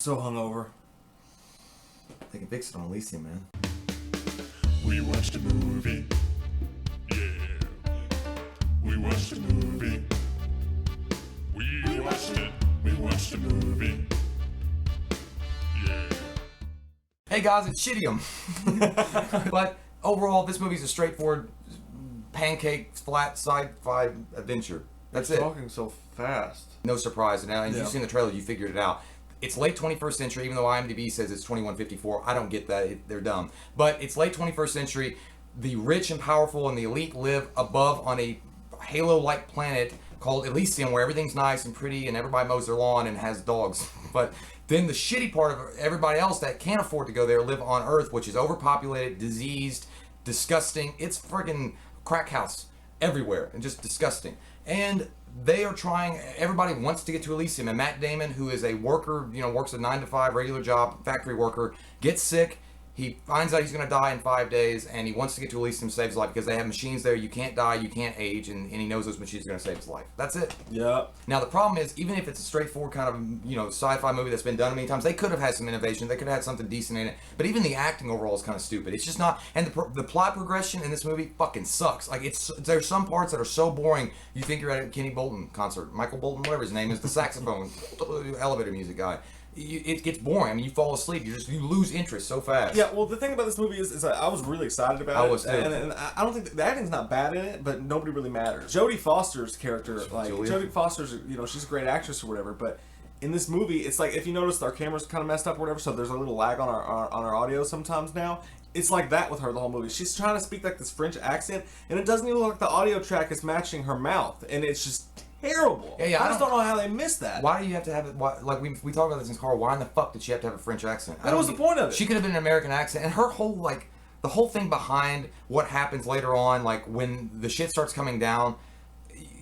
So hungover. They can fix it on Elysium, man. We watched a movie. Yeah. We watched a movie. We watched it. We watched a movie. Yeah. Hey guys, it's Shittium. But overall, this movie's a straightforward pancake, flat, sci-fi adventure. That's You're it. talking so fast. No surprise. Now, and Yeah. you've seen the trailer, you figured it out. It's late 21st century, even though IMDb says it's 2154. I don't get that. They're dumb. But it's late 21st century. The rich and powerful and the elite live above on a halo-like planet called Elysium, where everything's nice and pretty and everybody mows their lawn and has dogs. But then the shitty part of everybody else that can't afford to go there live on Earth, which is overpopulated, diseased, disgusting. It's friggin' crack house everywhere and just disgusting. And they are trying, everybody wants to get to Elysium, and Matt Damon, who is a worker, works a 9-to-5 regular job, factory worker, gets sick. He finds out he's going to die in 5 days, and he wants to get to Elysium to save his life because they have machines there. You can't die, you can't age, and he knows those machines are going to save his life. That's it. Yeah. Now, the problem is, even if it's a straightforward kind of, sci-fi movie that's been done many times, they could have had some innovation. They could have had something decent in it. But even the acting overall is kind of stupid. It's just not... And the plot progression in this movie fucking sucks. Like, there's some parts that are so boring, you think you're at a Kenny Bolton concert. Michael Bolton, whatever his name is, the saxophone, elevator music guy. It gets boring. I mean, you fall asleep. You lose interest so fast. Yeah, well, the thing about this movie is that I was really excited about it. I was too. And I don't think the acting's not bad in it, but nobody really matters. Jodie Foster's character, Jodie Foster's, she's a great actress or whatever, but in this movie, it's like, if you notice, our camera's kind of messed up or whatever, so there's a little lag on our audio sometimes now. It's like that with her the whole movie. She's trying to speak like this French accent, and it doesn't even look like the audio track is matching her mouth, and it's just terrible. Yeah, I just don't know how they missed that. Why do you have to have it? Like we talked about this in Carl. Why in the fuck did she have to have a French accent? What was the point of it? She could have been an American accent, and her whole the whole thing behind what happens later on, like when the shit starts coming down,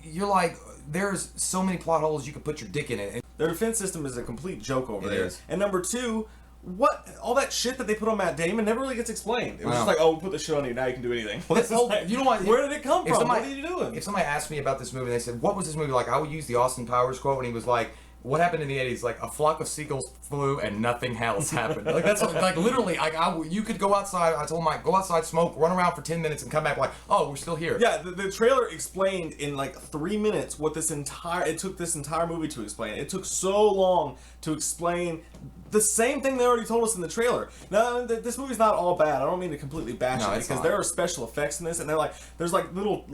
you're like, there's so many plot holes you could put your dick in it. Their defense system is a complete joke over It there. is. And number two, all that shit that they put on Matt Damon never really gets explained. It was Wow. just like, oh, we put this shit on you, now you can do anything. Well, that's Like, you know what? Where did it come If from? What somebody- are you doing? If somebody asked me about this movie, and they said, "What was this movie like?" I would use the Austin Powers quote, and he was like, "What happened in the '80s? Like a flock of seagulls flew, and nothing else happened." Like that's like literally. You could go outside. I told Mike, go outside, smoke, run around for 10 minutes, and come back like, "Oh, we're still here." Yeah, the trailer explained in like 3 minutes what it took this entire movie to explain. It took so long to explain the same thing they already told us in the trailer. Now, this movie's not all bad. I don't mean to completely bash No, it it's because not. there are special effects in this, and there's like little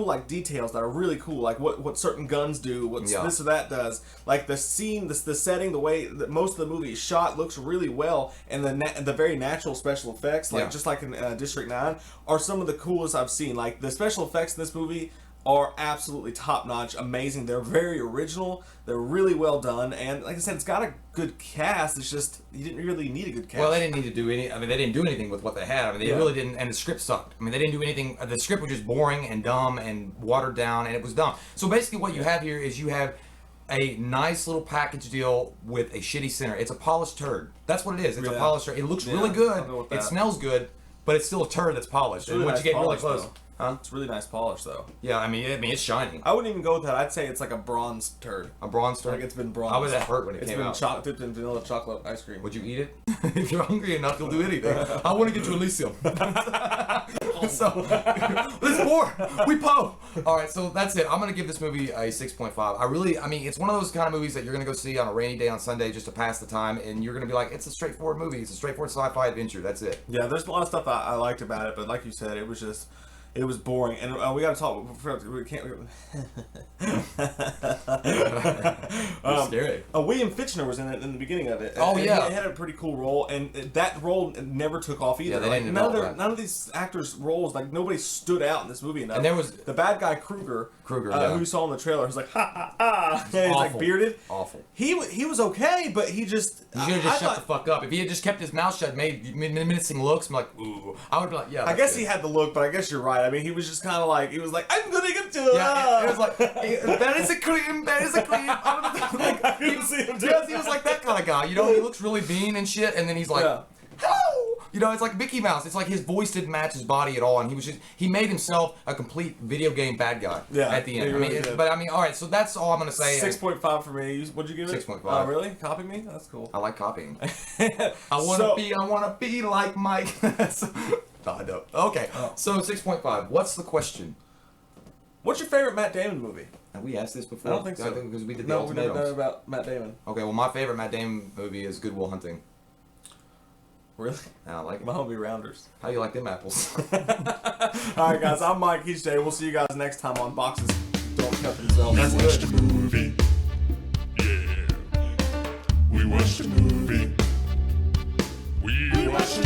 like details that are really cool, like what certain guns do, what this or that does. Like the scene, the setting, the way that most of the movie is shot looks really well, and the very natural special effects, like just like in District 9, are some of the coolest I've seen. Like the special effects in this movie are absolutely top-notch, amazing. They're very original. They're really well done, and like I said, it's got a good cast. It's just you didn't really need a good cast. Well, they didn't need to do any. I mean, they didn't do anything with what they had. I mean, they really didn't. And the script sucked. I mean, they didn't do anything. The script was just boring and dumb and watered down, and it was dumb. So basically, what you have here is you have a nice little package deal with a shitty center. It's a polished turd. That's what it is. It's a polished turd. It looks really I'll go good. with It that. smells good, but it's still a turd that's polished. It's really and once nice you get really polish, close, though. huh? It's really nice polish, though. Yeah, I mean, it's shiny. I wouldn't even go with that. I'd say it's like a bronze turd. A bronze turd. Like it's been bronze. How would that hurt when it It's came been out? dipped in vanilla chocolate ice cream. Would you eat it? If you're hungry enough, you'll do anything. I want to get to Elysium. So, let's pour. We po. All right, so that's it. I'm going to give this movie a 6.5. I mean, it's one of those kind of movies that you're going to go see on a rainy day on Sunday just to pass the time, and you're going to be like, it's a straightforward movie. It's a straightforward sci-fi adventure. That's it. Yeah, there's a lot of stuff I liked about it, but like you said, it was boring, and we got to talk. We can't. Scary. William Fichtner was in it in the beginning of it. Oh, and yeah. He had a pretty cool role, and that role never took off either. Yeah, they like, didn't none develop that. of these actors' roles, like nobody stood out in this movie enough. And there was the bad guy Kruger, yeah. who you saw in the trailer, who's like ha ha ha, and he's like awful. bearded. Awful. He was okay, but he just You should have just shut the fuck up. If he had just kept his mouth shut, made menacing looks, I'm like, ooh. I would be like, yeah. I guess he had the look, but I guess you're right. I mean, he was just kind of like, he was like, I'm gonna get to it. Yeah, it was like, that is a cream, that is a cream. Like, You see him do he was like that kind of guy. He looks really mean and shit, and then he's like, hello, You know, it's like Mickey Mouse. It's like his voice didn't match his body at all, and he made himself a complete video game bad guy. Yeah, at the end. he really did. All right. So that's all I'm gonna say. 6.5 for me. What'd you give it? 6.5. Oh, really? Copy me? That's cool. I like copying. I wanna be like Mike. No, I don't. Okay. So 6.5. What's the question? What's your favorite Matt Damon movie? Have we asked this before? I don't think so. Because we did the No, we never ultimatums. done about Matt Damon. Okay, well, my favorite Matt Damon movie is Good Will Hunting. Really? I like it. My homie Rounders. How do you like them apples? Alright, guys, I'm Mike. He's Jay. We'll see you guys next time on Boxes Don't Cut Themselves. We watched a movie. Yeah. We watched a movie. We watched